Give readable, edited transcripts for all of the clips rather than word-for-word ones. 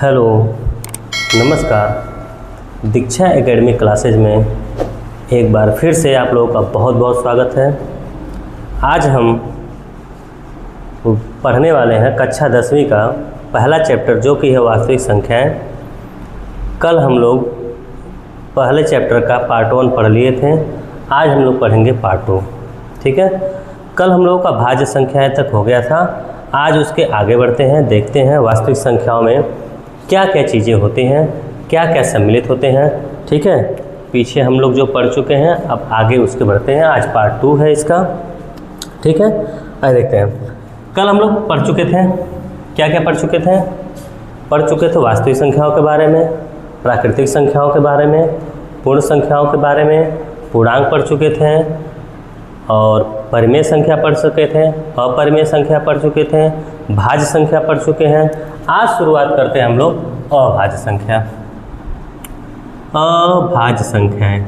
Hello, नमस्कार। दीक्षा academy classes में एक बार फिर से आप लोगों का बहुत बहुत स्वागत है। आज हम पढ़ने वाले हैं कक्षा 10वीं का पहला चैप्टर जो कि है वास्तविक संख्याएं। कल हम लोग पहले चैप्टर का पार्ट 1 पढ़ लिए थे, आज हम लोग पढ़ेंगे पार्ट 2। ठीक है, कल हम लोगों का भाज्य संख्याएं तक हो गया था। आज उसके आगे बढ़ते हैं, देखते हैं वास्तविक संख्याओं में क्या क्या चीज़ें होती हैं, क्या क्या सम्मिलित होते हैं। ठीक है, पीछे हम लोग जो पढ़ चुके हैं, अब आगे उसके बढ़ते हैं। आज पार्ट 2 है इसका। ठीक है, आइए देखते हैं। कल हम लोग पढ़ चुके थे, क्या क्या पढ़ चुके थे? पढ़ चुके थे वास्तविक संख्याओं के बारे में, प्राकृतिक संख्याओं के बारे में, पूर्ण संख्याओं के बारे में, पूर्णांक पढ़ चुके थे और परिमेय संख्या पढ़ चुके थे, अपरिमेय संख्या पढ़ चुके थे, भाज्य संख्या पढ़ चुके हैं। आज शुरुआत करते हैं हम लोग अभाज्य संख्या। अभाज्य संख्याएं,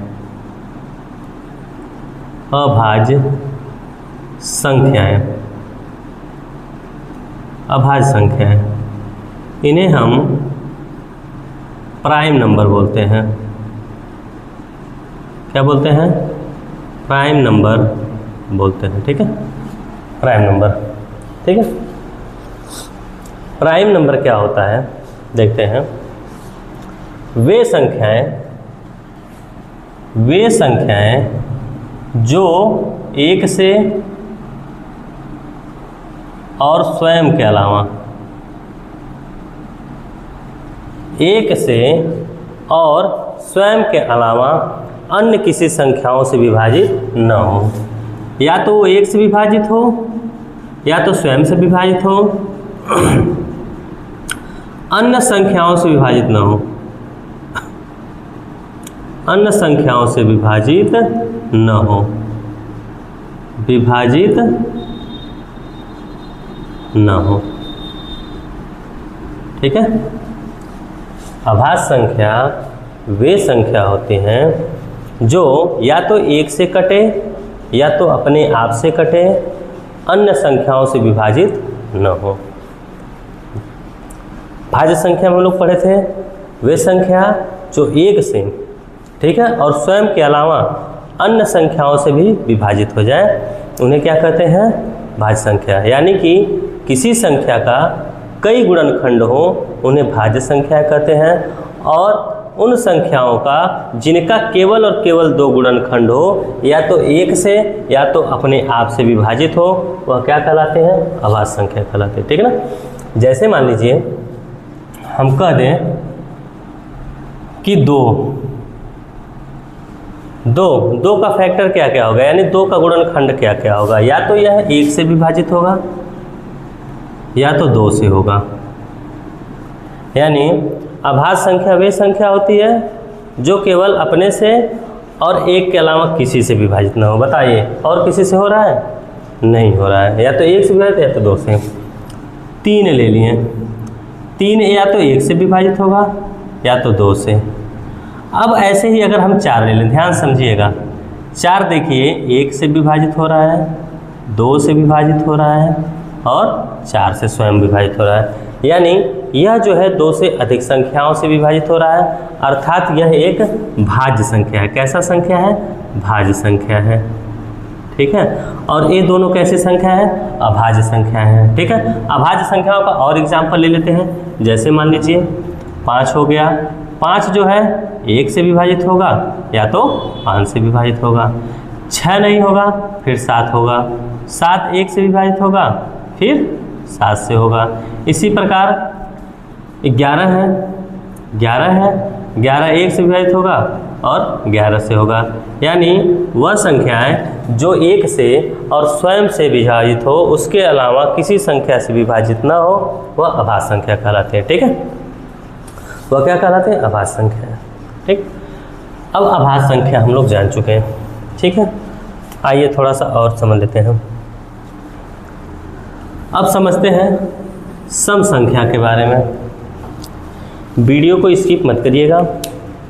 अभाज्य संख्याएं, अभाज्य संख्याएं, इन्हें हम प्राइम नंबर बोलते हैं। क्या बोलते हैं? प्राइम नंबर बोलते हैं। ठीक है, प्राइम नंबर। ठीक है, प्राइम नंबर क्या होता है देखते हैं। वे संख्याएं जो एक से और स्वयं के अलावा, एक से और स्वयं के अलावा अन्य किसी संख्याओं से विभाजित न हो। या तो वो एक से विभाजित हो या तो स्वयं से विभाजित हो, अन्य संख्याओं से विभाजित न हो, अन्य संख्याओं से विभाजित न हो, विभाजित न हो। ठीक है, अभाज्य संख्या वे संख्या होती हैं जो या तो एक से कटे या तो अपने आप से कटे, अन्य संख्याओं से विभाजित न हो। भाज्य संख्या में हम लोग पढ़े थे वे संख्या जो एक से, ठीक है, और स्वयं के अलावा अन्य संख्याओं से भी विभाजित हो जाए, उन्हें क्या कहते हैं? भाज्य संख्या। यानी कि किसी संख्या का कई गुणनखंड हो उन्हें भाज्य संख्या कहते हैं, और उन संख्याओं का जिनका केवल और केवल 2 गुणनखंड हो, या तो एक से या तो अपने आप से विभाजित हो, वह क्या कहलाते हैं? अभाज्य संख्या कहलाते हैं। ठीक है ना। जैसे मान लीजिए हम कह दें कि दो का फैक्टर क्या क्या होगा, यानी 2 का गुणनखंड क्या क्या होगा। या तो यह 1 से विभाजित होगा या तो 2 से होगा। यानी अभाज्य संख्या वे संख्या होती है जो केवल अपने से और एक के अलावा किसी से विभाजित ना हो। बताइए, और किसी से हो रहा है? नहीं हो रहा है। या तो 1 से विभाजित या तो 2 से। 3 ले लिए, 3 या तो 1 से विभाजित होगा या तो 2 से। अब ऐसे ही अगर हम 4 ले लें, ध्यान समझिएगा। 4 देखिए 1 से विभाजित हो रहा है, 2 से विभाजित हो रहा है और 4 से स्वयं विभाजित हो रहा है। यानी यह जो है 2 से अधिक संख्याओं से विभाजित हो रहा है, अर्थात यह एक भाज्य संख्या है। कैसा संख्या है? भाज्य संख्या है। ठीक है, और ये दोनों कैसी संख्या है? अभाज्य संख्या है। ठीक है, अभाज्य संख्याओं का और एग्जाम्पल ले लेते हैं। जैसे मान लीजिए 5 हो गया। 5 जो है 1 से विभाजित होगा या तो 5 से विभाजित होगा। 6 नहीं होगा, फिर 7 होगा। 7 1 से विभाजित होगा, फिर 7 से होगा। इसी प्रकार 11 है, 11 1 से विभाजित होगा और 11 से होगा। यानी वह संख्याएं जो 1 से और स्वयं से विभाजित हो, उसके अलावा किसी संख्या से विभाजित ना हो, वह अभाज्य संख्या कहलाते हैं। ठीक है, वह क्या कहलाते हैं? अभाज्य संख्या। ठीक, अब अभाज्य संख्या हम लोग जान चुके हैं। ठीक है, आइए थोड़ा सा और समझ लेते हैं। अब समझते हैं सम संख्या के बारे में। वीडियो को स्किप मत करिएगा,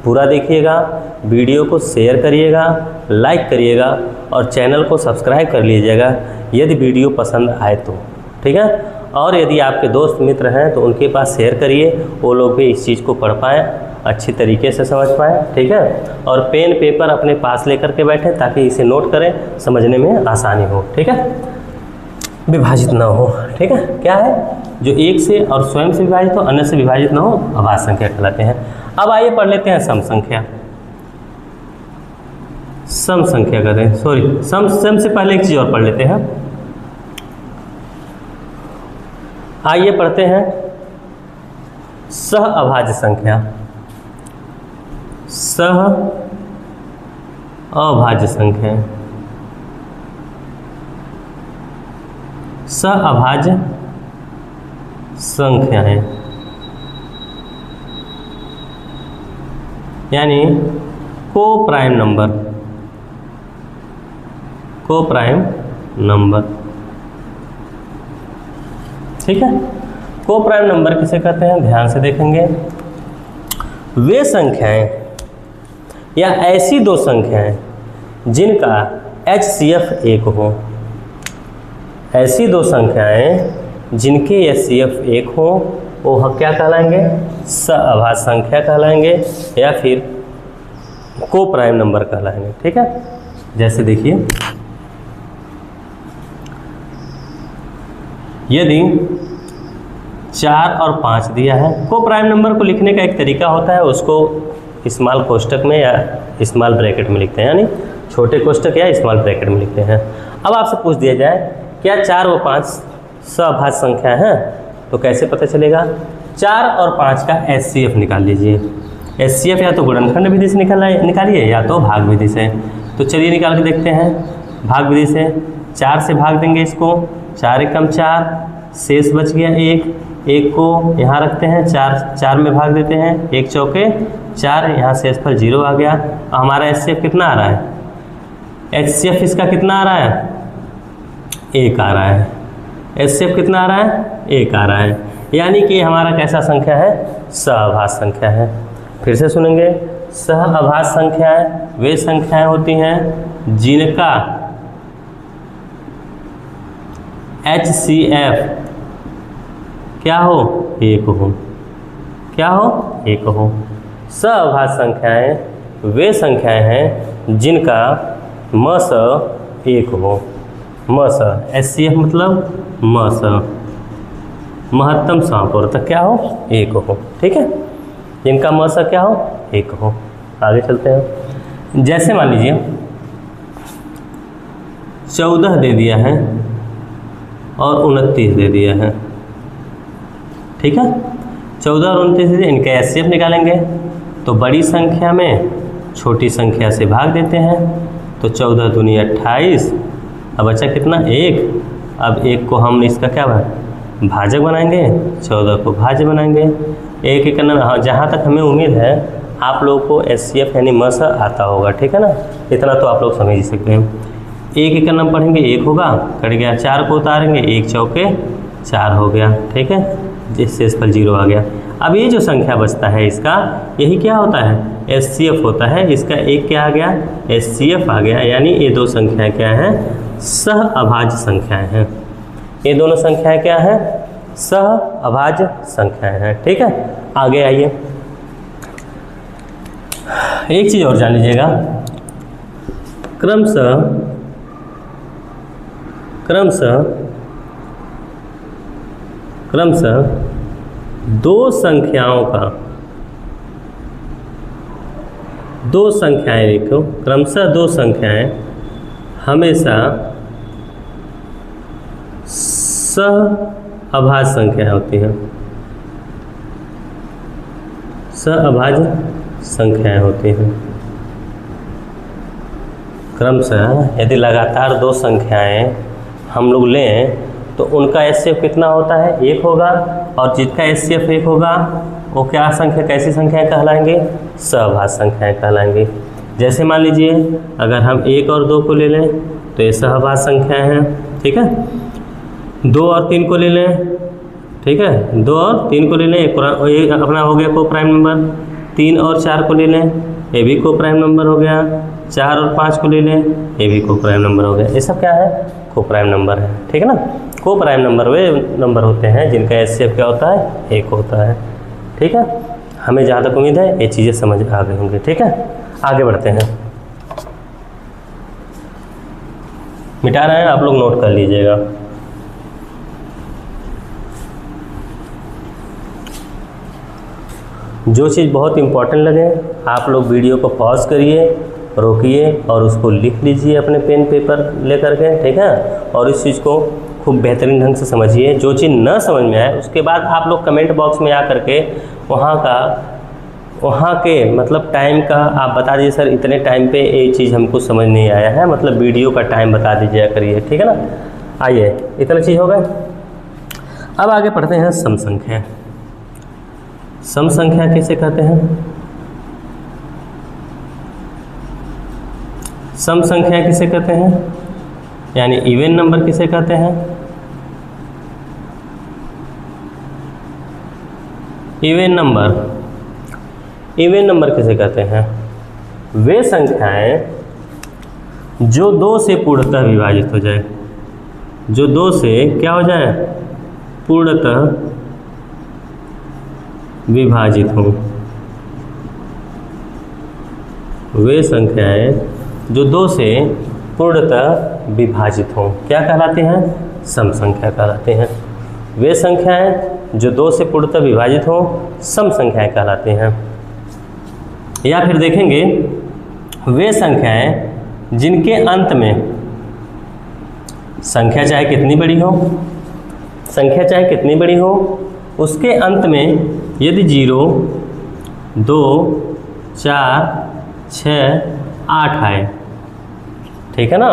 पूरा देखिएगा, वीडियो को शेयर करिएगा, लाइक करिएगा और चैनल को सब्सक्राइब कर लीजिएगा यदि वीडियो पसंद आए तो। ठीक है, और यदि आपके दोस्त मित्र हैं तो उनके पास शेयर करिए, वो लोग भी इस चीज़ को पढ़ पाएँ, अच्छी तरीके से समझ पाएँ। ठीक है, और पेन पेपर अपने पास लेकर के बैठें ताकि इसे नोट करें, समझने में आसानी हो। ठीक है, विभाजित ना हो। ठीक है, क्या है जो एक से और स्वयं से विभाजित हो, अन्य से विभाजित ना हो, अभाज्य संख्या कहलाते हैं। अब आइए पढ़ लेते हैं सम संख्या। सम संख्या कहते हैं, सॉरी सम से पहले एक चीज़ और पढ़ लेते हैं। आइए पढ़ते हैं सह अभाज्य संख्या। सह अभाज्य संख्या, सह अभाज्य संख्याएं यानी को प्राइम नंबर। को प्राइम नंबर, ठीक है। को प्राइम नंबर किसे कहते हैं, ध्यान से देखेंगे। वे संख्याएं या ऐसी दो संख्याएं जिनका HCF 1 हो। ऐसी दो संख्याएं जिनके HCF 1 हो वो क्या कहलाएंगे, सअभाज्य संख्या कहलाएंगे या फिर को प्राइम नंबर कहलाएंगे। ठीक है, जैसे देखिए यदि 4 और 5 दिया है, को प्राइम नंबर को लिखने का एक तरीका होता है, उसको स्मॉल कोष्टक में या स्मॉल ब्रैकेट में लिखते हैं, यानी छोटे कोष्टक या स्मॉल ब्रैकेट में लिखते हैं। अब आपसे पूछ दिया जाए क्या 4 व 5 सअभाज्य संख्या हैं, तो कैसे पता चलेगा। 4 और 5 का HCF निकाल लीजिए। HCF या तो गुणनखंड विधि से निकालिए या तो भाग विधि से। तो चलिए निकाल के देखते हैं भाग विधि से। 4 से भाग देंगे इसको, 4 एकम 4, शेष बच गया 1 को यहाँ रखते हैं, 4 में भाग देते हैं, 1 चौके 4, यहाँ शेषफल 0 आ गया। हमारा HCF कितना आ रहा है, HCF इसका कितना आ रहा है, 1 आ रहा है। HCF कितना आ रहा है, 1 आ रहा है, यानी कि हमारा कैसा संख्या है, सअभाज्य संख्या है। फिर से सुनेंगे, सअभाज्य संख्याएं वे संख्याएं होती हैं जिनका HCF क्या हो, 1 हो। क्या हो, 1 हो। सअभाज्य संख्याएं वे संख्याएं हैं जिनका मस 1 हो। मस HCF मतलब मस, महत्तम समापवर्तक क्या हो, 1 हो। ठीक है, जिनका मस क्या हो, 1 हो। आगे चलते हैं। जैसे मान लीजिए 14 दे दिया है और 29 दे दिया है। ठीक है, 14 और 29 दे दिया, इनका HCF निकालेंगे तो बड़ी संख्या में छोटी संख्या से भाग देते हैं, तो 14 दूनी 28, अब बचा कितना, 1। अब 1 को हम इसका क्या भाजक बनाएंगे, 14 को भाज्य बनाएंगे। 1 एक नंबर, जहाँ तक हमें उम्मीद है आप लोगों को HCF यानी मस आता होगा। ठीक है ना, इतना तो आप लोग समझ ही सकते हैं। 1 एक नंबर पढ़ेंगे, 1 होगा, कट गया, 4 को उतारेंगे, 1 चौके 4 हो गया। ठीक है, जिस शेषफल 0 आ गया। अब ये जो संख्या बचता है इसका, यही क्या होता है, HCF होता है। इसका एक क्या आ गया, HCF आ गया, यानी ये दो संख्याएं क्या हैं, सअभाज्य संख्याएं हैं। ये दोनों संख्याएं क्या हैं, सअभाज्य संख्याएं हैं। ठीक है, आगे आइए, एक चीज़ और जान लीजिएगा। क्रमशः दो संख्याएं लिखो। क्रमशः दो संख्याएं हमेशा सअभाज्य संख्या होती हैं। सअभाज्य संख्याएं होती हैं। क्रमशः यदि लगातार दो संख्याएं हम लोग लें तो उनका HCF कितना होता है, 1 होगा, और जिसका HCF 1 होगा वो क्या संख्या, कैसी संख्याएं कहलाएंगे, सअभाज्य संख्याएं कहलाएंगे। जैसे मान लीजिए अगर हम 1 और 2 को ले लें तो ये सअभाज्य संख्याएं हैं। ठीक है, 2 और 3 को ले लें। ठीक है, 2 और 3 को ले लें, एक अपना हो गया को प्राइम नंबर। 3 और 4 को ले लें, ये भी को प्राइम नंबर हो गया। 4 और 5 को ले लें, ये भी को प्राइम नंबर हो गया। ये सब क्या है? को प्राइम नंबर है, ठीक है ना। को प्राइम नंबर वे नंबर होते हैं जिनका HCF क्या होता है? 1 होता है, ठीक है। हमें जहाँ तक उम्मीद है ये चीज़ें समझ आ गई होंगी, ठीक है। आगे बढ़ते हैं, मिटा रहे हैं, आप लोग नोट कर लीजिएगा। जो चीज़ बहुत इम्पोर्टेंट लगे आप लोग वीडियो को पॉज करिए, रोकिए और उसको लिख लीजिए अपने पेन पेपर लेकर के, ठीक है। और इस चीज़ को खूब बेहतरीन ढंग से समझिए। जो चीज़ न समझ में आए उसके बाद आप लोग कमेंट बॉक्स में आ करके वहाँ के मतलब टाइम का आप बता दीजिए, सर इतने टाइम पे ये चीज़ हमको समझ नहीं आया है, मतलब वीडियो का टाइम बता दीजिए करिए, ठीक है ना। आइए, इतना चीज़ हो गया। अब आगे पढ़ते हैं सम संख्या। सम संख्या किसे कहते हैं? सम संख्या किसे कहते हैं? यानी इवन नंबर किसे कहते हैं? इवन नंबर, इवन नंबर किसे कहते हैं? वे संख्याएं जो 2 से पूर्णतः विभाजित हो जाए, जो 2 से क्या हो जाए? पूर्णतः विभाजित हो। वे संख्याएं जो 2 से पूर्णतः विभाजित हो क्या कहलाते हैं? सम संख्या कहलाते हैं। वे संख्याएं जो 2 से पूर्णतः विभाजित हो सम संख्याएं कहलाते हैं। या फिर देखेंगे वे संख्याएं जिनके अंत में संख्या चाहे कितनी बड़ी हो, संख्या चाहे कितनी बड़ी हो, उसके अंत में यदि 0, 2, 4, 6, 8 आए, ठीक है ना।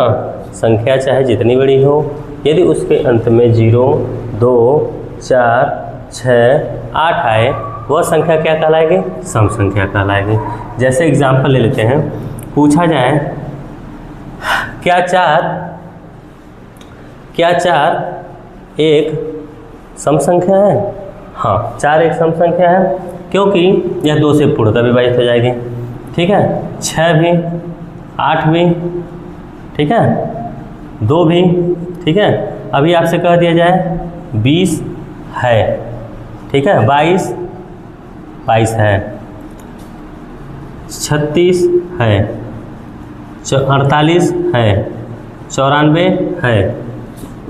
संख्या चाहे जितनी बड़ी हो, यदि उसके अंत में 0, 2, 4, 6, 8 आए, वह संख्या क्या कहलाएगी? सम संख्या कहलाएगी। जैसे एग्जाम्पल ले लेते हैं, पूछा जाए क्या 4 एक सम संख्या है? हाँ, 4 एक सम संख्या है, क्योंकि यह 2 से पूर्णतः विभाजित हो जाएगी, ठीक है। 6 भी, 8 भी, ठीक है, 2 भी, ठीक है। अभी आपसे कह दिया जाए 20 है, ठीक है, 22 है, 36 है, 48 है, 94 है,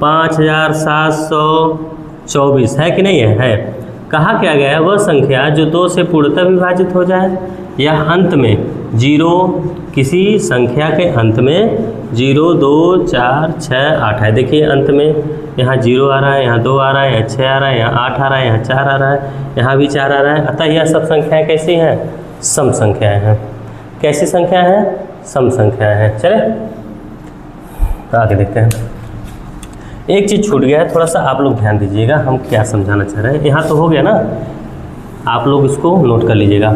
5724 है कि नहीं है? है। कहा क्या गया है? वह संख्या जो 2 से पूर्णतः विभाजित हो जाए या अंत में 0, किसी संख्या के अंत में 0, 2, 4, 6, 8 है। देखिए अंत में यहाँ 0 आ रहा है, यहाँ 2 आ रहा है, यहाँ 6 आ रहा है, यहाँ 8 आ रहा है, यहाँ 4 आ रहा है, यहाँ भी 4 आ रहा है। अतः यह सब संख्याएं कैसी हैं? सम संख्याएं हैं। कैसी संख्या हैं? सम संख्याएं हैं। चले आगे देखते हैं। एक चीज़ छूट गया है, थोड़ा सा आप लोग ध्यान दीजिएगा, हम क्या समझाना चाह रहे हैं। यहाँ तो हो गया ना, आप लोग इसको नोट कर लीजिएगा।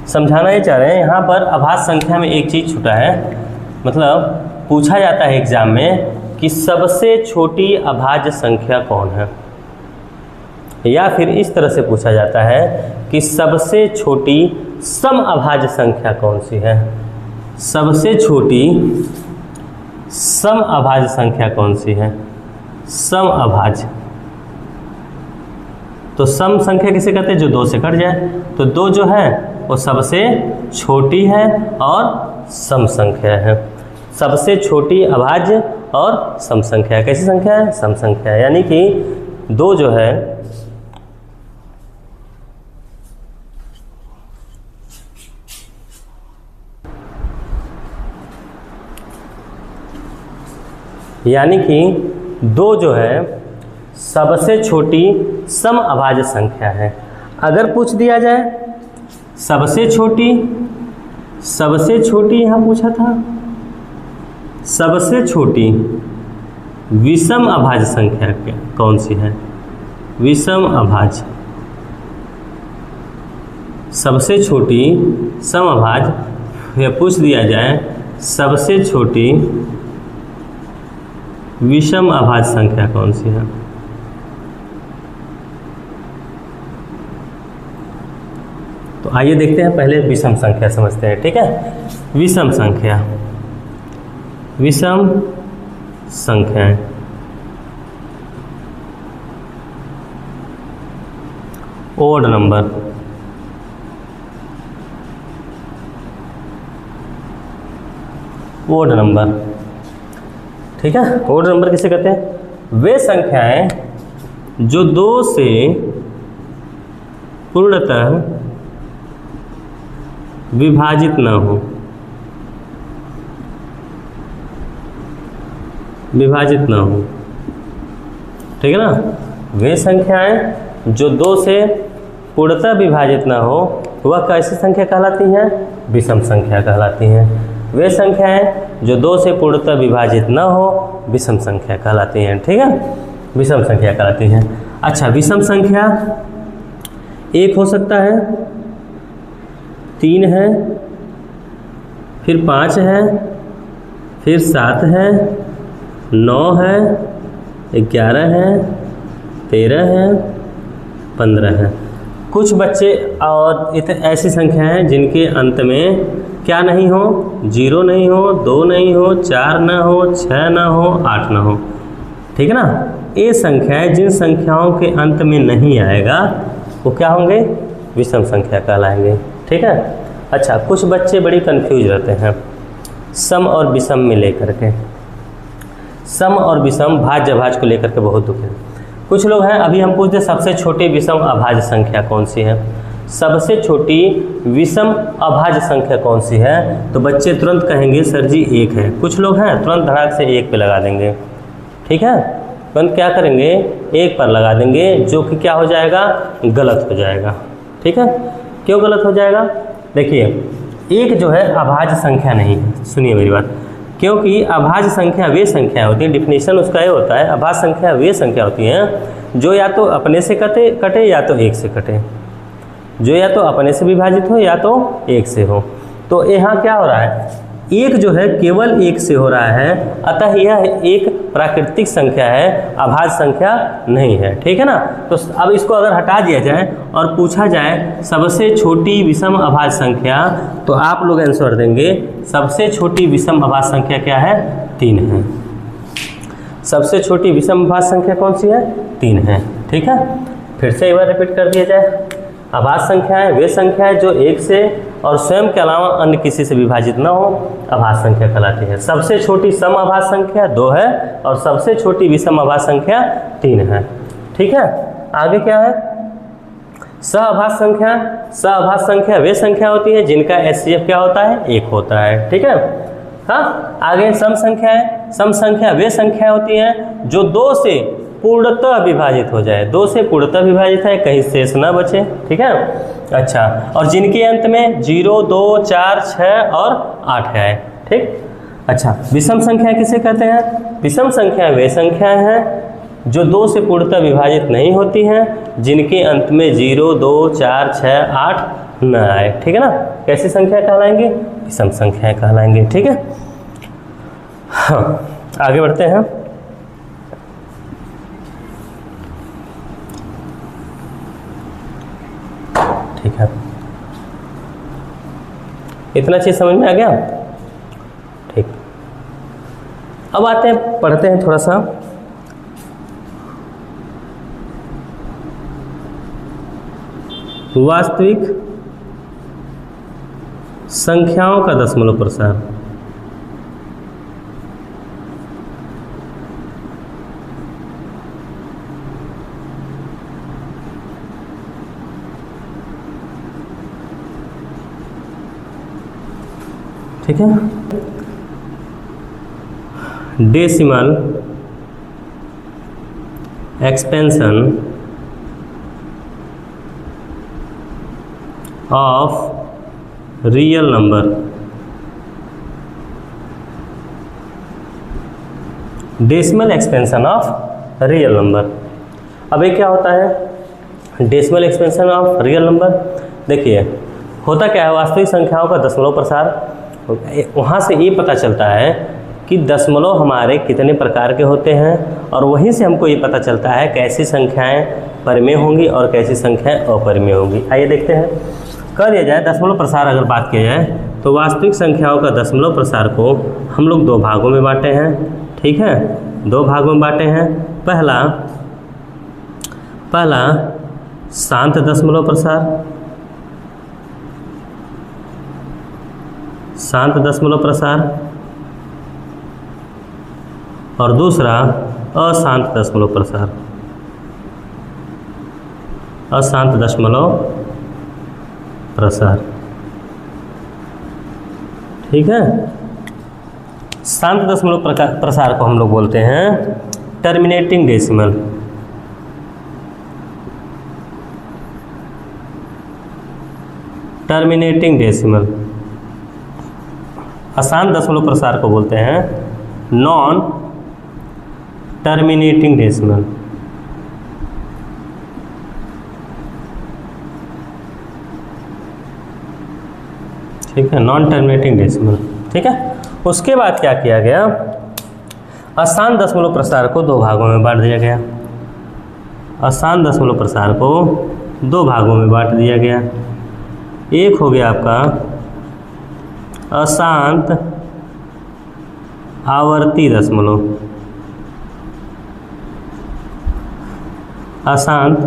समझाना ये चाह रहे हैं, यहाँ पर अभाज्य संख्या में एक चीज़ छूटा है, मतलब पूछा जाता है एग्जाम में कि सबसे छोटी अभाज्य संख्या कौन है, या फिर इस तरह से पूछा जाता है कि सबसे छोटी सम अभाज्य संख्या कौन सी है। सबसे छोटी सम अभाज्य संख्या कौन सी है? सम अभाज्य, तो सम संख्या किसे कहते हैं? जो 2 से कट जाए। तो 2 जो है वो सबसे छोटी है और सम संख्या है। सबसे छोटी अभाज्य और सम संख्या। कैसी संख्या है? सम संख्या। यानी कि 2 जो है जो है सबसे छोटी सम अभाज्य संख्या है। अगर पूछ दिया जाए सबसे छोटी यहाँ पूछा था, सबसे छोटी विषम अभाज्य संख्या कौन सी है? विषम अभाज्य। सबसे छोटी सम अभाज्य पूछ दिया जाए सबसे छोटी विषम अभाज्य संख्या कौन सी है? तो आइए देखते हैं, पहले विषम संख्या समझते हैं, ठीक है। विषम संख्या विषम संख्याएं। ओड नंबर, ओड नंबर, ठीक है। ओड नंबर किसे कहते हैं? वे संख्याएं जो 2 से पूर्णतः विभाजित न हो, विभाजित न हो, ठीक है ना। वे संख्याएं जो 2 से पूर्णतः विभाजित न हो वह कैसी संख्या कहलाती हैं? विषम संख्या कहलाती हैं। वे संख्याएं जो 2 से पूर्णतः विभाजित न हो विषम संख्या कहलाती हैं, ठीक है, विषम संख्या कहलाती हैं। अच्छा, विषम संख्या 1 हो सकता है, 3 है, फिर 5 है, फिर 7 है, 9 है, 11 है, 13 है, 15 है। कुछ बच्चे और ऐसी संख्याएं हैं जिनके अंत में क्या नहीं हो? 0 नहीं हो, 2 नहीं हो, 4 ना हो, 6 ना हो, 8 ना हो, ठीक है ना। ये संख्याएं जिन संख्याओं के अंत में नहीं आएगा वो क्या होंगे? विषम संख्या कहलाएंगे, ठीक है। अच्छा, कुछ बच्चे बड़ी कंफ्यूज रहते हैं सम और विषम में लेकर के, सम और विषम भाज्य अभाज्य को लेकर के बहुत दुख है। कुछ लोग हैं, अभी हम पूछते सबसे छोटी विषम अभाज्य संख्या कौन सी है, सबसे छोटी विषम अभाज्य संख्या कौन सी है, तो बच्चे तुरंत कहेंगे सर जी 1 है। कुछ लोग हैं तुरंत धड़ाक से 1 पे लगा देंगे, ठीक है, तुरंत क्या करेंगे 1 पर लगा देंगे, जो कि क्या हो जाएगा? गलत हो जाएगा, ठीक है। क्यों गलत हो जाएगा? देखिए, 1 जो है अभाज्य संख्या नहीं है, सुनिए मेरी बात, क्योंकि अभाज्य संख्या वे संख्या होती है, डिफिनीशन उसका ये होता है, अभाज्य संख्या वे संख्या होती हैं जो या तो अपने से कटे या तो 1 से कटे, जो या तो अपने से विभाजित हो या तो 1 से हो। तो यहाँ क्या हो रहा है? 1 जो है केवल 1 से हो रहा है, अतः यह एक प्राकृतिक संख्या है, अभाज्य संख्या नहीं है, ठीक है ना। तो अब इसको अगर हटा दिया जाए और पूछा जाए सबसे छोटी विषम अभाज्य संख्या, तो आप लोग आंसर देंगे सबसे छोटी विषम अभाज्य संख्या क्या है? 3 है। सबसे छोटी विषम अभाज्य संख्या कौन सी है? 3 है, ठीक है। फिर से एक बार रिपीट कर दिया जाए, अभाज्य संख्याएं वे संख्याएं जो 1 से और स्वयं के अलावा अन्य किसी से विभाजित न हो अभाज्य संख्या कहलाती है। सबसे छोटी सम अभाज्य संख्या 2 है और सबसे छोटी विषम अभाज्य संख्या 3 है, ठीक है। आगे क्या है? सहअभाज्य संख्या। सहअभाज्य संख्या वे संख्या होती है जिनका HCF क्या होता है? 1 होता है, ठीक है। हाँ, आगे सम संख्याएं। सम संख्या वे संख्या होती हैं जो 2 से पूर्णतः विभाजित हो जाए, 2 से पूर्णतः विभाजित है, कहीं शेष ना बचे, ठीक है। अच्छा, और जिनके अंत में 0, 2, 4, 6 और 8 है, ठीक। अच्छा, विषम संख्या किसे कहते हैं? विषम संख्या वे संख्याएं हैं जो 2 से पूर्णतः विभाजित नहीं होती हैं, जिनके अंत में 0, 2, 4, 6, 8 न आए, ठीक है ना। कैसी संख्या कहलाएंगे? विषम संख्या कहलाएंगे, ठीक है। हाँ, आगे बढ़ते हैं। ठीक है, इतना चीज समझ में आ गया, ठीक। अब आते हैं, पढ़ते हैं थोड़ा सा वास्तविक संख्याओं का दशमलव प्रसार। ठीक है, decimal expansion of real number. Decimal expansion of real number. अब ये क्या होता है decimal expansion of real number? देखिए, होता क्या है, वास्तविक संख्याओं का दशमलव प्रसार। वहाँ से ये पता चलता है कि दशमलव हमारे कितने प्रकार के होते हैं, और वहीं से हमको ये पता चलता है कैसी संख्याएं परिमेय होंगी और कैसी संख्याएं अपरिमेय होंगी। आइए देखते हैं। कर दिया जाए दशमलव प्रसार, अगर बात किया जाए तो वास्तविक संख्याओं का दशमलव प्रसार को हम लोग दो भागों में बांटे हैं, ठीक है, दो भागों में बांटे हैं। पहला शांत दशमलव प्रसार, शांत दशमलव प्रसार, और दूसरा अशांत दशमलव प्रसार, अशांत दशमलव प्रसार, ठीक है। शांत दशमलव प्रसार को हम लोग बोलते हैं टर्मिनेटिंग डेसिमल, टर्मिनेटिंग डेसिमल। अशांत दशमलव प्रसार को बोलते हैं नॉन टर्मिनेटिंग डेसिमल, ठीक है, नॉन टर्मिनेटिंग डेसिमल, ठीक है। उसके बाद क्या किया गया, अशांत दशमलव प्रसार को दो भागों में बांट दिया गया, अशांत दशमलव प्रसार को दो भागों में बांट दिया गया। एक हो गया आपका अशांत आवर्ती दशमलव, अशांत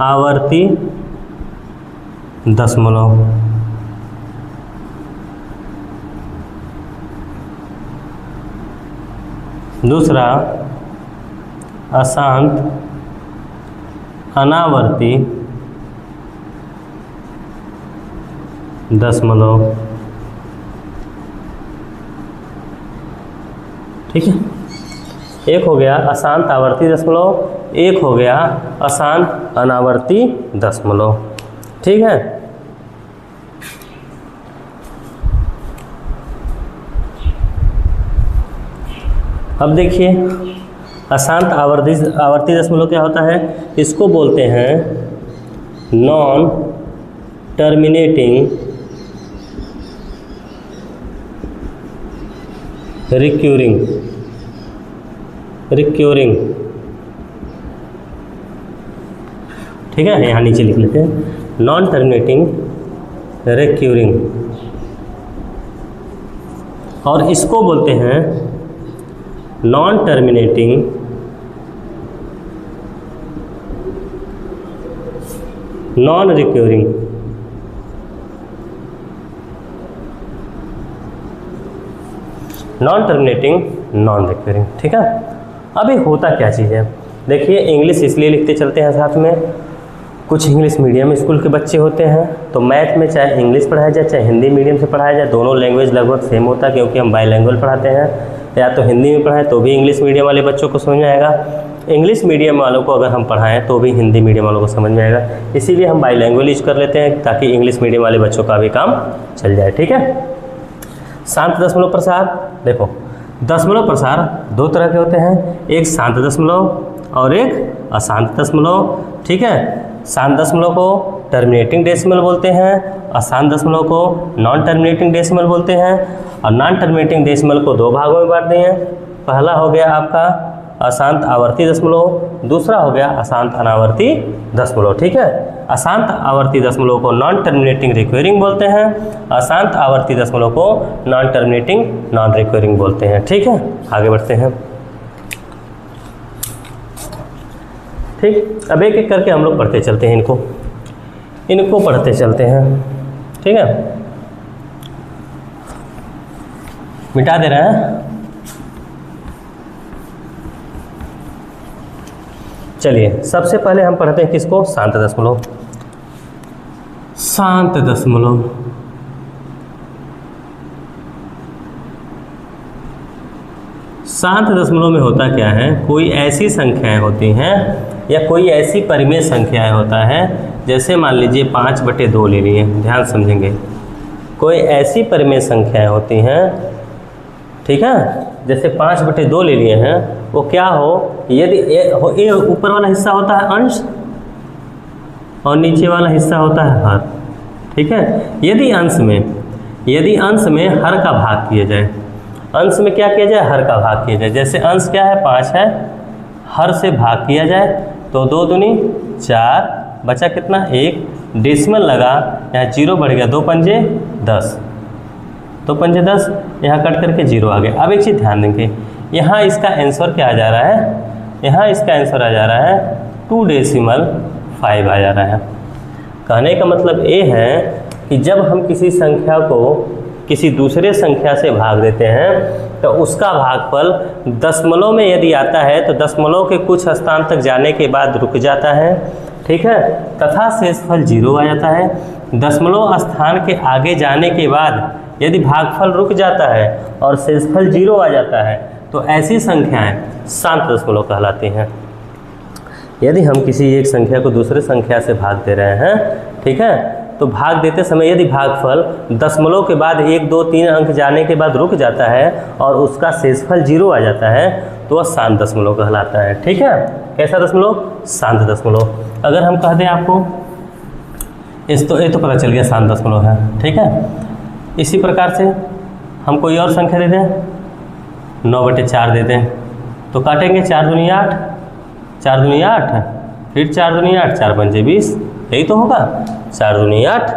आवर्ती दशमलव, दूसरा अशांत अनावर्ती दशमलव, ठीक है। एक हो गया अशांत आवर्ती दशमलव, एक हो गया अशांत अनावर्ती दशमलव, ठीक है। अब देखिए अशांत आवर्ती दशमलव क्या होता है, इसको बोलते हैं नॉन टर्मिनेटिंग रिक्यूरिंग, ठीक है, यहाँ नीचे लिख लेते हैं नॉन टर्मिनेटिंग रिक्यूरिंग, और इसको बोलते हैं non terminating non recurring, non terminating non recurring, ठीक है। अभी होता क्या चीज़ है, देखिए इंग्लिश इसलिए लिखते चलते हैं साथ में, कुछ इंग्लिश मीडियम स्कूल के बच्चे होते हैं तो मैथ में चाहे इंग्लिश पढ़ाया जाए चाहे हिंदी मीडियम से पढ़ाया जाए, दोनों लैंग्वेज लगभग सेम होता है क्योंकि हम बाईलैंग्वेज पढ़ाते हैं, या तो हिंदी में पढ़ाएं तो भी इंग्लिश मीडियम वाले बच्चों को समझ में आएगा, इंग्लिश मीडियम वालों को अगर हम पढ़ाएं तो भी हिंदी मीडियम वालों को समझ में आएगा, इसीलिए हम बाईलैंग्वेज यूज कर लेते हैं ताकि इंग्लिश मीडियम वाले बच्चों का भी काम चल जाए, ठीक है। शांत दशमलव प्रसार, देखो दशमलव प्रसार दो तरह के होते हैं, एक शांत दशमलव और एक अशांत दशमलव, ठीक है। शांत दशमलव को टर्मिनेटिंग डेसिमल बोलते हैं, अशांत दशमलव को नॉन टर्मिनेटिंग डेसिमल बोलते हैं, और नॉन टर्मिनेटिंग डेसिमल को दो भागों में बांट दिए हैं। पहला हो गया आपका अशांत आवर्ती दशमलव, दूसरा हो गया अशांत अनावर्ती दशमलव, ठीक है। अशांत आवर्ती दशमलव को नॉन टर्मिनेटिंग रिक्वेरिंग बोलते हैं, अशांत आवर्ती दशमलव को नॉन टर्मिनेटिंग नॉन रिक्वेरिंग बोलते हैं, ठीक है। आगे बढ़ते हैं, ठीक। अब एक एक करके हम लोग पढ़ते चलते हैं, इनको पढ़ते चलते हैं, ठीक है। मिटा दे रहे हैं, चलिए सबसे पहले हम पढ़ते हैं किसको, शांत दशमलव। शांत दशमलव, शांत दशमलव में होता क्या है, कोई ऐसी संख्याएं होती हैं या कोई ऐसी परिमेय संख्याएं होता है, जैसे मान लीजिए 5/2 ले लिए, ध्यान समझेंगे, कोई ऐसी परिमेय संख्याएं होती हैं, ठीक है, जैसे 5/2 ले लिए हैं, वो क्या हो, यदि ये ऊपर वाला हिस्सा होता है अंश और नीचे वाला हिस्सा होता है हर, ठीक है। यदि अंश में हर का भाग किया जाए, अंश में क्या किया जाए, हर का भाग किया जाए, जैसे अंश क्या है 5 है, हर से भाग किया जाए तो 2 दूनी 4, बचा कितना 1, डेसिमल लगा, यहाँ 0 बढ़ गया, 2 पंजे 10, तो 5 10, यहाँ कट करके 0 आ गया। अब एक चीज़ ध्यान देंगे, यहाँ इसका आंसर क्या आ जा रहा है, यहाँ इसका आंसर आ जा रहा है 2.5 आ जा रहा है। कहने का मतलब ये है कि जब हम किसी संख्या को किसी दूसरे संख्या से भाग देते हैं तो उसका भागफल दशमलव में यदि आता है तो दशमलव के कुछ स्थान तक जाने के बाद रुक जाता है, ठीक है, तथा शेषफल 0 आ जाता है। दशमलव स्थान के आगे जाने के बाद यदि भागफल रुक जाता है और शेषफल 0 आ जाता है तो ऐसी संख्याएं शांत दशमलव कहलाती हैं। यदि हम किसी एक संख्या को दूसरे संख्या से भाग दे रहे हैं, ठीक है, तो भाग देते समय यदि भागफल दशमलव के बाद 1 2 3 अंक जाने के बाद रुक जाता है और उसका शेषफल 0 आ जाता है तो वह शांत दशमलव कहलाता है, ठीक है। कैसा दशमलव? शांत दशमलव। अगर हम कह दें आपको ये तो पता चल गया शांत दशमलव है, ठीक है। इसी प्रकार से हम कोई और संख्या दे दें, 9/4 दे दें, तो काटेंगे 4 दूनी 8, 4 दूनी 8, फिर 4 दूनी 8, 4 पंजे 20, यही तो होगा। 4 दूनी 8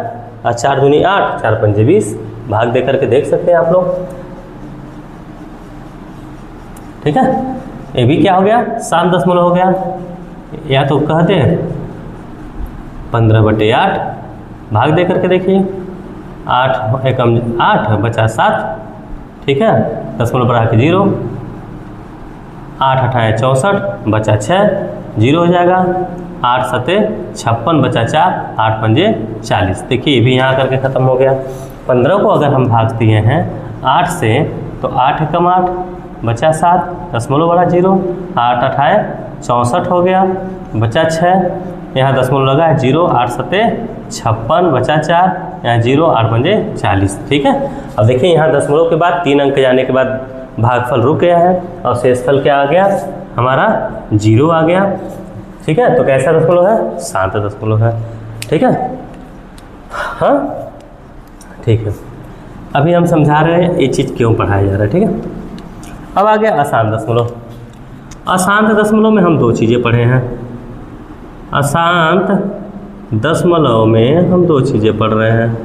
और 4 दूनी 8, 4 पंजे 20, भाग दे करके देख सकते हैं आप लोग, ठीक है। ये भी क्या हो गया? शांत दशमलव हो गया। या तो कहते हैं 15/8, भाग दे करके देखिए, 8 एकम 8 बचा 7, ठीक है, दशमलव बढ़ा के 0, 8 8 64 बचा 6, 0 हो जाएगा। 8 7 56 बचा 4, 8 पंजे 40। देखिए ये भी यहाँ करके ख़त्म हो गया। 15 को अगर हम भाग दिए हैं 8 से तो 8 एकम 8 बचा 7, दशमलव बढ़ा 0, 8 8 64 हो गया, बचा 6, यहाँ दशमलव लगा है 0, 8 7 56 बचा 4, यहाँ 0, 8 पंजे 40, ठीक है। अब देखिए यहाँ दशमलव के बाद 3 अंक जाने के बाद भागफल रुक गया है और शेषफल क्या आ गया हमारा? 0 आ गया, ठीक है। तो कैसा दशमलव है? शांत दशमलव है, ठीक है। हाँ ठीक है, अभी हम समझा रहे हैं ये चीज़ क्यों पढ़ाया जा रहा है, ठीक है। अब आ गया अशांत दशमलव। अशांत दशमलव में हम 2 चीज़ें पढ़े हैं। अशांत दशमलव में हम 2 चीज़ें पढ़ रहे हैं।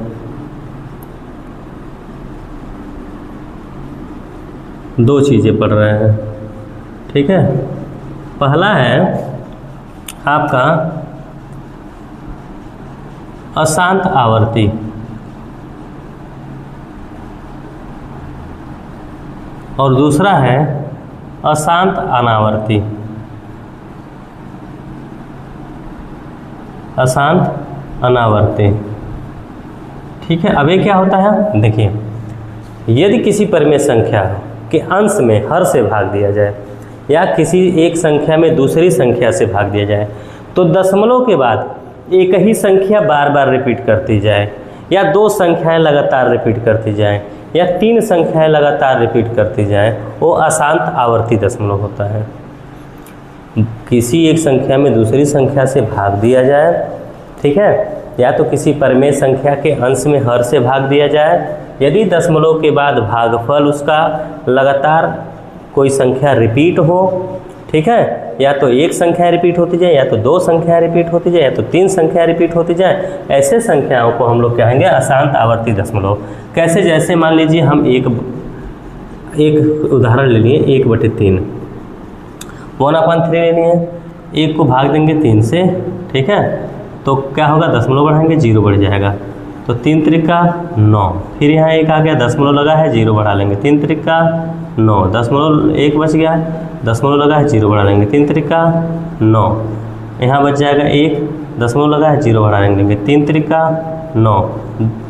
दो चीज़ें पढ़ रहे हैं, ठीक है। पहला है आपका अशांत आवर्ती, और दूसरा है अशांत अनावर्ती। अशांत अनावर्ती, ठीक है। अब ये क्या होता है? देखिए, यदि किसी परिमेय संख्या के अंश में हर से भाग दिया जाए या किसी एक संख्या में दूसरी संख्या से भाग दिया जाए तो दशमलव के बाद एक ही संख्या बार बार रिपीट करती जाए या 2 संख्याएं लगातार रिपीट करती जाएं या 3 संख्याएं लगातार रिपीट करती जाएं, वो अशांत आवर्ती दशमलव होता है। किसी एक संख्या में दूसरी संख्या से भाग दिया जाए, ठीक है, या तो किसी परिमेय संख्या के अंश में हर से भाग दिया जाए, यदि दशमलव के बाद भागफल उसका लगातार कोई संख्या रिपीट हो, ठीक है, या तो एक संख्या रिपीट होती जाए या तो 2 संख्या रिपीट होती जाए या तो 3 संख्या रिपीट होती जाए, ऐसे संख्याओं को हम लोग कहेंगे अशांत आवर्ती दशमलव। कैसे? जैसे मान लीजिए हम एक उदाहरण ले लिए, 1/3 1/3 लेनी है, 1 को भाग देंगे 3 से, ठीक है, तो क्या होगा? दशमलव बढ़ाएंगे 0 बढ़ जाएगा, तो 3 त्रिका 9, फिर यहाँ 1 आ गया, दशमलव लगा है 0 बढ़ा लेंगे, 3 त्रिका 9, दशमलव 1 बच गया, दशमलव लगा है 0 बढ़ा लेंगे, 3 त्रिका 9, यहाँ बच जाएगा 1, दशमलव लगा है 0 बढ़ा लेंगे, 3 त्रिका 9,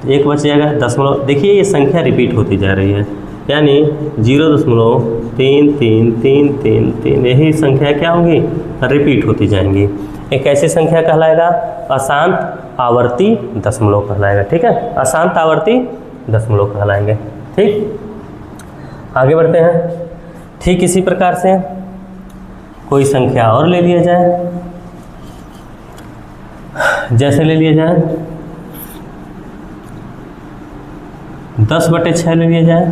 1 बच जाएगा, दशमलव। देखिए ये संख्या रिपीट होती जा रही है, यानी 0.333333, यही संख्या क्या होंगी? रिपीट होती जाएंगी। एक ऐसी संख्या कहलाएगा अशांत आवर्ती दशमलव कहलाएगा, ठीक है। अशांत आवर्ती दशमलव कहलाएंगे, ठीक। आगे बढ़ते हैं। ठीक इसी प्रकार से कोई संख्या और ले लिया जाए, जैसे ले लिया जाए 10/6 ले लिया जाए,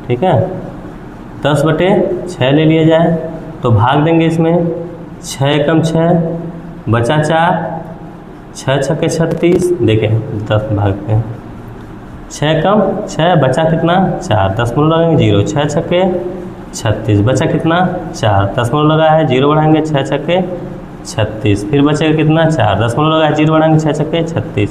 ठीक है, 10/6 ले लिया जाए तो भाग देंगे इसमें 6 एकम 6 बचा 4, 6 छक्के 36, देखें 10 भाग पे 6 कम 6 बचा कितना 4, दशमलव लगाएंगे 0, 6 छक्के 36, बचा कितना 4, दशमलव लगा है 0 बढ़ाएंगे 6 छक्के 36, फिर बचेगा कितना 4, दशमलव लगा है 0 बढ़ाएंगे 6 छक्के 36,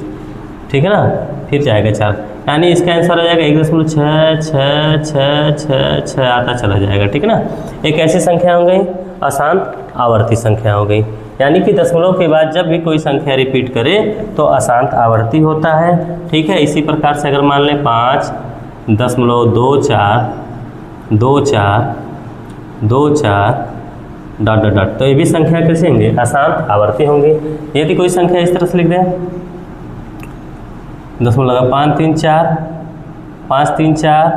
ठीक है ना, फिर जाएगा 4, यानी इसका आंसर हो जाएगा 1.6 आता चला जाएगा, ठीक है ना। एक ऐसी संख्या हो गई अशांत आवर्ती संख्या हो गई, यानी कि दशमलव के बाद जब भी कोई संख्या रिपीट करे तो अशांत आवर्ती होता है, ठीक है। इसी प्रकार से अगर मान लें 5.24 डॉट तो ये भी संख्या कैसे होंगे अशांत आवर्ती होंगे। यदि कोई संख्या इस तरह से लिख दें, दशमलव लगा 5 3 4,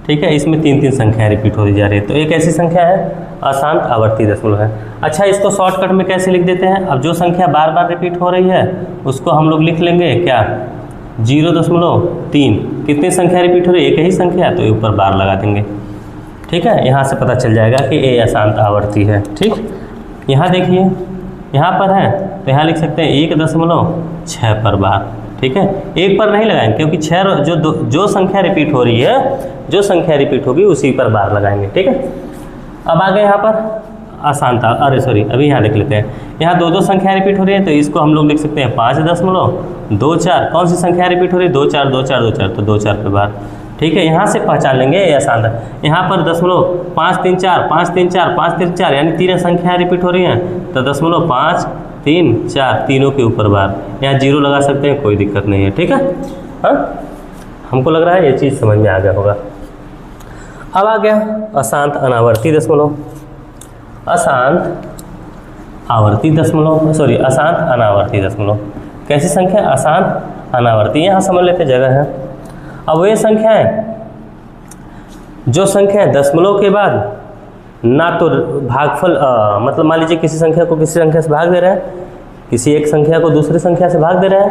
ठीक है, इसमें 3 संख्या रिपीट होती जा रही है, तो एक ऐसी संख्या है अशांत आवर्ती दशमलव है। अच्छा, इसको शॉर्टकट में कैसे लिख देते हैं, अब जो संख्या बार बार रिपीट हो रही है उसको हम लोग लिख लेंगे क्या 0.3, कितनी संख्या रिपीट हो रही है, एक ही संख्या, तो ऊपर बार लगा देंगे, ठीक है। यहाँ से पता चल जाएगा कि ये अशांत आवर्ती है, ठीक। यहाँ देखिए यहाँ पर है तो यहाँ लिख सकते हैं 1.6 पर बार, ठीक है, एक पर नहीं लगाएंगे क्योंकि 6 जो संख्या रिपीट हो रही है, जो संख्या रिपीट होगी उसी पर बार लगाएंगे, ठीक है। अब आगे यहाँ पर अशांत, अभी यहाँ लिख लेते हैं, यहाँ 2 संख्या रिपीट हो रही है तो इसको हम लोग लिख सकते हैं 5.24, कौन सी संख्या रिपीट हो रही है 2 4 तो 2 4 पे बार, ठीक है। यहाँ से पहचान लेंगे ये आसान है। यहाँ पर दशमलव 5 3 4 यानी 3 संख्या रिपीट हो रही हैं तो दशमलव 5 3 4 तीनों के ऊपर बार, यहाँ 0 लगा सकते हैं, कोई दिक्कत नहीं है, ठीक है। हाँ, हमको लग रहा है ये चीज़ समझ में आ गया होगा। अब आ गया अशांत अनावर्ती दशमलव, अशांत अनावर्ती दशमलव कैसी संख्या अशांत अनावर्ती, यहाँ समझ लेते जगह है। अब वे संख्याएं जो संख्या दशमलव के बाद ना तो भागफल मतलब मान लीजिए किसी संख्या को किसी संख्या से भाग दे रहे हैं, किसी एक संख्या को दूसरी संख्या से भाग दे रहे हैं,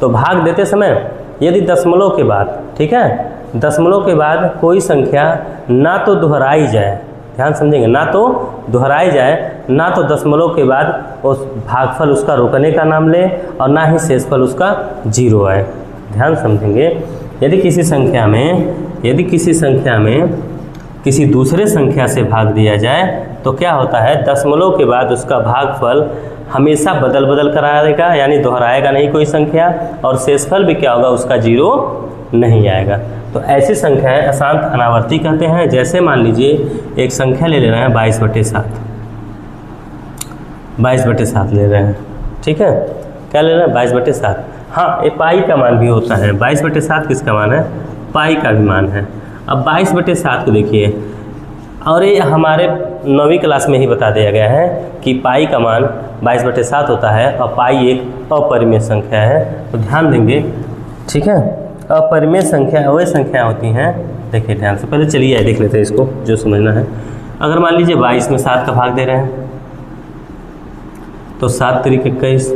तो भाग देते समय यदि दशमलव के बाद, ठीक है, दशमलव के बाद कोई संख्या ना तो दोहराई जाए, ध्यान समझेंगे, ना तो दोहराई जाए, ना तो दशमलव के बाद उस भागफल उसका रुकने का नाम ले और ना ही शेषफल उसका 0 आए, ध्यान समझेंगे। यदि किसी संख्या में किसी दूसरे संख्या से भाग दिया जाए तो क्या होता है, दशमलव के बाद उसका भागफल हमेशा बदल कर आएगा, यानी दोहराएगा नहीं कोई संख्या, और शेषफल भी क्या होगा उसका 0 नहीं आएगा। तो ऐसी संख्याएं अशांत अनावर्ती कहते हैं। जैसे मान लीजिए एक संख्या ले रहे हैं 22/7 ले रहे हैं, ठीक है, क्या ले रहे हैं 22/7। हाँ, ये पाई का मान भी होता है, 22/7 किसका मान है, पाई का भी मान है। अब 22/7 को देखिए, और ये हमारे 9वीं क्लास में ही बता दिया गया है कि पाई का मान 22/7 होता है और पाई एक अपरिमेय संख्या है, तो ध्यान देंगे, ठीक है। अपरिमेय संख्या वही संख्या होती हैं, देखिए ध्यान से, पहले चलिए देख लेते हैं इसको जो समझना है। अगर मान लीजिए 22 में 7 का भाग दे रहे हैं तो 7 3 21,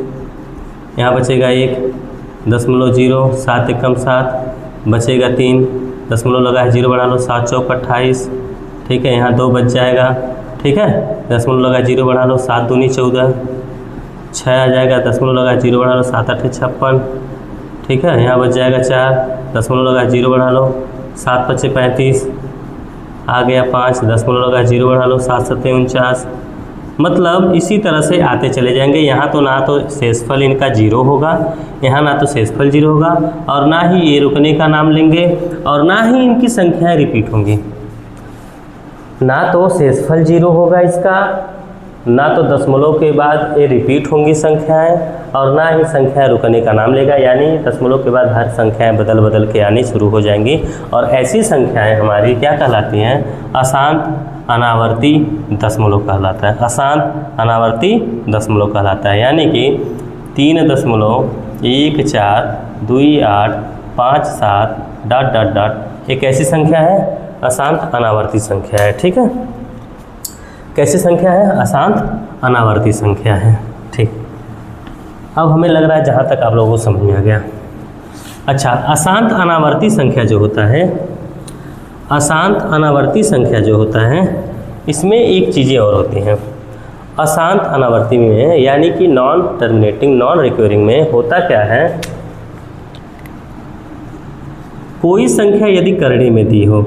यहाँ बचेगा 1.0, 7 1 7, बचेगा 3, दशमलव लगा है 0 बढ़ा लो, 7 4 28, ठीक है, यहाँ 2 बच जाएगा, ठीक है, दशमलव लगा 0 बढ़ा लो, 7 दूनी 14, 6 आ जाएगा, दशमलव लगा 0 बढ़ा लो, 7 8 56, ठीक है, यहाँ बच जाएगा 4, दशमलव लगा 0 बढ़ा लो, 7 5 35, आ गया 5, दशमलव लगा 0 बढ़ा लो, 7 7 49। मतलब इसी तरह से आते चले जाएंगे। यहाँ तो ना तो शेषफल इनका 0 होगा, यहाँ ना तो शेषफल 0 होगा, और ना ही ये रुकने का नाम लेंगे, और ना ही इनकी संख्याएं रिपीट होंगी। ना तो शेषफल 0 होगा इसका, ना तो दशमलव के बाद ये रिपीट होंगी संख्याएं, और ना ही संख्या रुकने का नाम लेगा, यानी दशमलव के बाद हर संख्याएं बदल के आनी शुरू हो जाएंगी। और ऐसी संख्याएं हमारी क्या कहलाती हैं, अशांत अनावर्ती दशमलव कहलाता है, अशांत अनावर्ती दशमलव कहलाता है। यानी कि 3.142857 एक ऐसी संख्या है अशांत अनावर्ती संख्या है, ठीक है। कैसी संख्या है, अशांत अनावर्ती संख्या है, ठीक। अब हमें लग रहा है जहाँ तक आप लोगों को समझ में आ गया। अच्छा, अशांत अनावर्ती संख्या जो होता है, अशांत अनावर्ती संख्या जो होता है, इसमें एक चीज़ें और होती हैं। अशांत अनावर्ती में यानी कि नॉन टर्मिनेटिंग नॉन रिक्योरिंग में होता क्या है कोई संख्या यदि करड़ी में दी हो,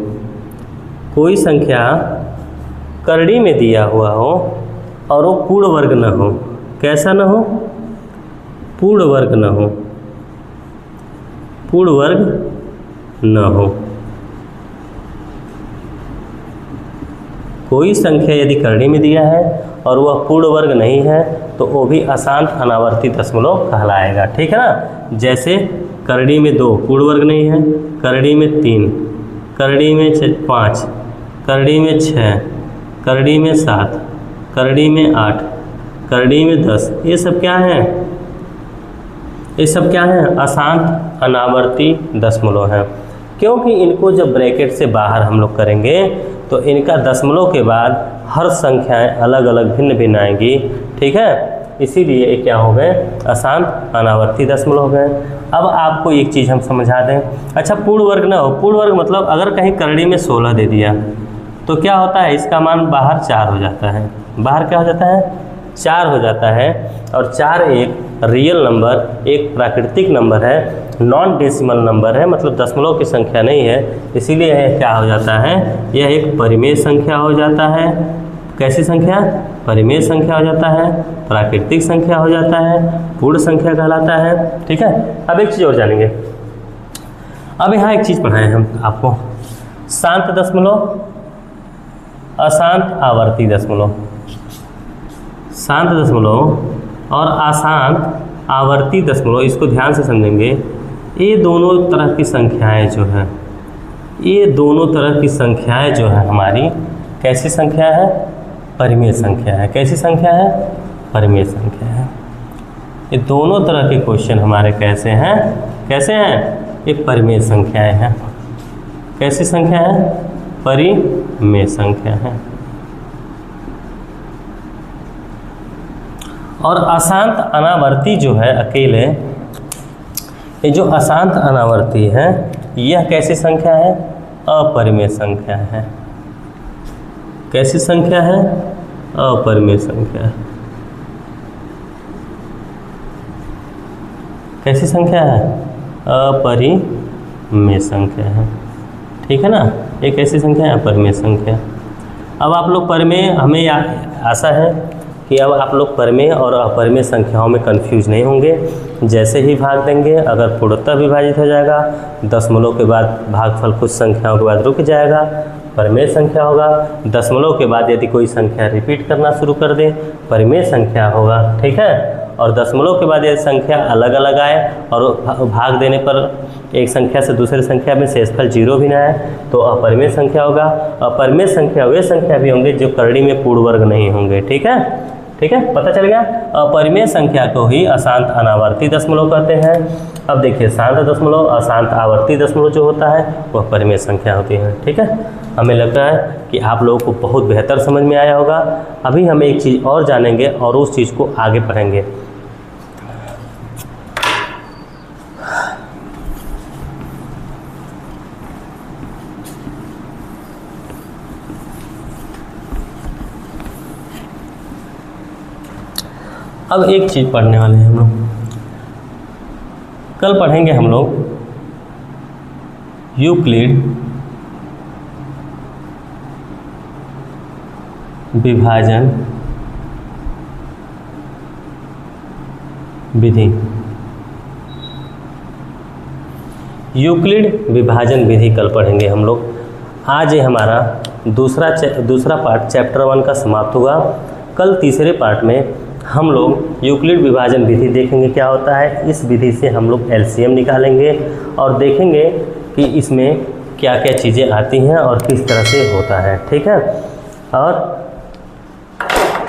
कोई संख्या करड़ी में दिया हुआ हो और वो पूर्ण वर्ग न हो, कैसा न हो? पूर्ण वर्ग न हो, पूर्ण वर्ग न हो। कोई संख्या यदि करड़ी में दिया है और वह पूर्ण वर्ग नहीं है तो वो भी अशांत अनावर्ती दशमलव कहलाएगा, ठीक है ना। जैसे करड़ी में 2 पूर्ण वर्ग नहीं है, करड़ी में 3, करड़ी में 5, करड़ी में 6, करड़ी में 7, करड़ी में 8, करड़ी में 10, ये सब क्या है? ये सब क्या है? अशांत अनावर्ती दशमलव है। क्योंकि इनको जब ब्रैकेट से बाहर हम लोग करेंगे तो इनका दशमलव के बाद हर संख्याएं अलग अलग भिन्न भिन्न आएंगी, ठीक है। इसीलिए ये क्या हो गए? अशांत अनावर्ती दशमलव हो गए। अब आपको एक चीज़ हम समझा दें। अच्छा, पूर्ण वर्ग ना हो, पूर्ण वर्ग मतलब अगर कहीं करड़ी में 16 दे दिया तो क्या होता है? इसका मान बाहर 4 हो जाता है। बाहर क्या हो जाता है? 4 हो जाता है। और 4 एक रियल नंबर, एक प्राकृतिक नंबर है, नॉन डेसिमल नंबर है, मतलब दशमलव की संख्या नहीं है। इसीलिए यह क्या हो जाता है? यह एक परिमेय संख्या हो जाता है। कैसी संख्या? परिमेय संख्या हो जाता है, प्राकृतिक संख्या हो जाता है, पूर्ण संख्या कहलाता है, ठीक है। अब एक चीज़ और जानेंगे। अब यहाँ एक चीज़ पढ़ाएं हम आपको, शांत दशमलव, अशांत आवर्ती दशमलव। शांत दशमलव और अशांत आवर्ती दशमलव, इसको ध्यान से समझेंगे। ये दोनों तरह की संख्याएं जो हैं, ये दोनों तरह की संख्याएं जो है हमारी कैसी संख्या है? परिमेय संख्या है। कैसी संख्या है? परिमेय संख्या है। ये दोनों तरह के क्वेश्चन हमारे कैसे हैं? कैसे हैं? ये परिमेय संख्याएं हैं। कैसी संख्या है? परिमेय संख्या है। और अशांत अनावर्ती जो है अकेले, ये जो अशांत अनावर्ती है यह कैसी संख्या है? अपरिमेय संख्या है। कैसी संख्या है? अपरिमेय संख्या है। कैसी संख्या है? अपरिमेय संख्या है, ठीक है ना। ये कैसी संख्या है? अपरिमेय संख्या। अब आप लोग परिमेय, हमें आशा है कि अब आप लोग परिमेय और अपरिमेय संख्याओं में कंफ्यूज नहीं होंगे। जैसे ही भाग देंगे, अगर पूर्णतः विभाजित हो जाएगा, दशमलव के बाद भागफल कुछ संख्याओं के बाद रुक जाएगा, परिमेय संख्या होगा। दशमलव के बाद यदि कोई संख्या रिपीट करना शुरू कर दे, परिमेय संख्या होगा, ठीक है। और दशमलव के बाद यदि संख्या अलग अलग आए और भाग देने पर एक संख्या से दूसरी संख्या में शेषफल 0 भी ना आए तो अपरिमेय संख्या होगा। अपरिमेय संख्या वे संख्या भी होंगे जो करड़ी में पूर्ण वर्ग नहीं होंगे, ठीक है। ठीक है, पता चल गया। अपरिमेय संख्या को ही अशांत अनावर्ती दशमलव कहते हैं। अब देखिए, शांत दशमलव, अशांत आवर्ती दशमलव जो होता है वह परिमेय संख्या होती है, ठीक है। हमें लगता है कि आप लोगों को बहुत बेहतर समझ में आया होगा। अभी हम एक चीज़ और जानेंगे और उस चीज़ को आगे पढ़ेंगे। अब एक चीज़ पढ़ने वाले हैं हम लोग, कल पढ़ेंगे हम लोग यूक्लिड विभाजन विधि। यूक्लिड विभाजन विधि कल पढ़ेंगे हम लोग। आज ये हमारा दूसरा पार्ट चैप्टर 1 का समाप्त हुआ। कल तीसरे पार्ट में हम लोग यूक्लिड विभाजन विधि देखेंगे क्या होता है। इस विधि से हम लोग एलसीएम निकालेंगे और देखेंगे कि इसमें क्या क्या चीज़ें आती हैं और किस तरह से होता है, ठीक है। और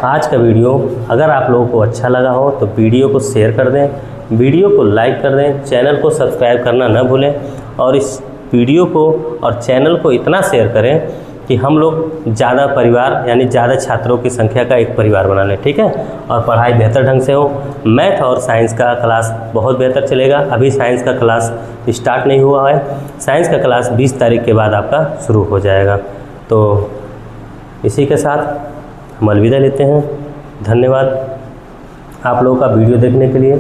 आज का वीडियो अगर आप लोगों को अच्छा लगा हो तो वीडियो को शेयर कर दें, वीडियो को लाइक कर दें, चैनल को सब्सक्राइब करना न भूलें और इस वीडियो को और चैनल को इतना शेयर करें कि हम लोग ज़्यादा परिवार यानी ज़्यादा छात्रों की संख्या का एक परिवार बना लें, ठीक है। और पढ़ाई बेहतर ढंग से हो। मैथ और साइंस का क्लास बहुत बेहतर चलेगा। अभी साइंस का क्लास स्टार्ट नहीं हुआ है। साइंस का क्लास 20 तारीख के बाद आपका शुरू हो जाएगा। तो इसी के साथ हम अलविदा लेते हैं। धन्यवाद आप लोगों का वीडियो देखने के लिए।